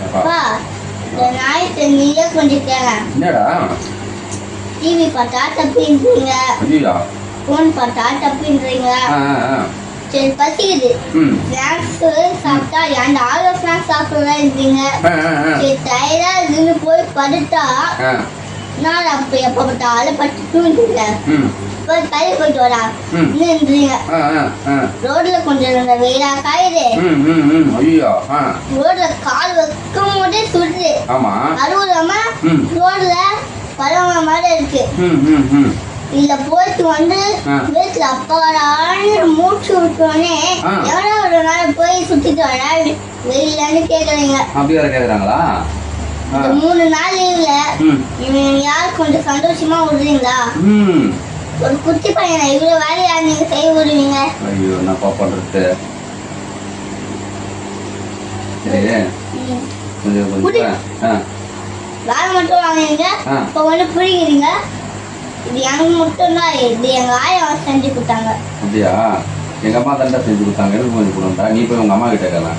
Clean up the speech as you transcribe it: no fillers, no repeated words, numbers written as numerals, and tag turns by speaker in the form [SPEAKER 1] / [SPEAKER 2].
[SPEAKER 1] அப்பா இந்த நாயத்தை நீயே கொஞ்சம் கேள.
[SPEAKER 2] என்னடா
[SPEAKER 1] டிவி பார்த்தா தப்பின்றீங்க,
[SPEAKER 2] ஐயா
[SPEAKER 1] ஃபோன் பார்த்தா தப்பின்றீங்க. சரி பசிக்குது, ஸ்நாக்ஸ் சாப்பிட்டா ஏன்டா ஆலோ ஸ்நாக்ஸ் சாப்பிடலாம் இருந்தீங்க. சரி டயர்டா இருக்குன்னு போய் படுத்தா நான் அப்ப எப்ப பார்த்தாலும் பட்டு தூங்கிட்டீங்க. போய் கடைக்கு போயிட்டு வரா நின்றீங்க. ரோட்ல கொஞ்சம் வெயிலா காயுது, ரோட்ல கால் வைக்கும் போதே சுடுது. அதுவும் இல்லாம ரோட்ல பழமா மாதிரி இருக்கு. இல்ல போயிட்டு வந்து வீட்டுல அப்பாடான்னு மூச்சு விட்டோடனே எவ்வளோ ஒரு நாள் போய் சுத்திட்டு வர வெயிலன்னு கேக்குறீங்க. இந்த 3 நாள் லீவ்ல இவங்க யார் கொஞ்சம் சந்தோஷமா விடுறீங்களா? ஒரு குட்டி பையனை இவ்வளவு வேலையா நீங்க செய்ய விடுவீங்க?
[SPEAKER 2] ஐயோ நான் பண்றது
[SPEAKER 1] வேலை மட்டும் வாங்குறீங்க, இப்ப வந்து புரியுறீங்க. இது எனக்கு மட்டும் தான், இது எங்க ஆயா செஞ்சு கொடுத்தாங்க.
[SPEAKER 2] அப்படியா? எங்க அம்மா தாண்டா செஞ்சு கொடுத்தாங்க, எனக்கு கொஞ்சம் கொடுத்தா. நீ போய் உங்க அம்மா கிட்ட கேள.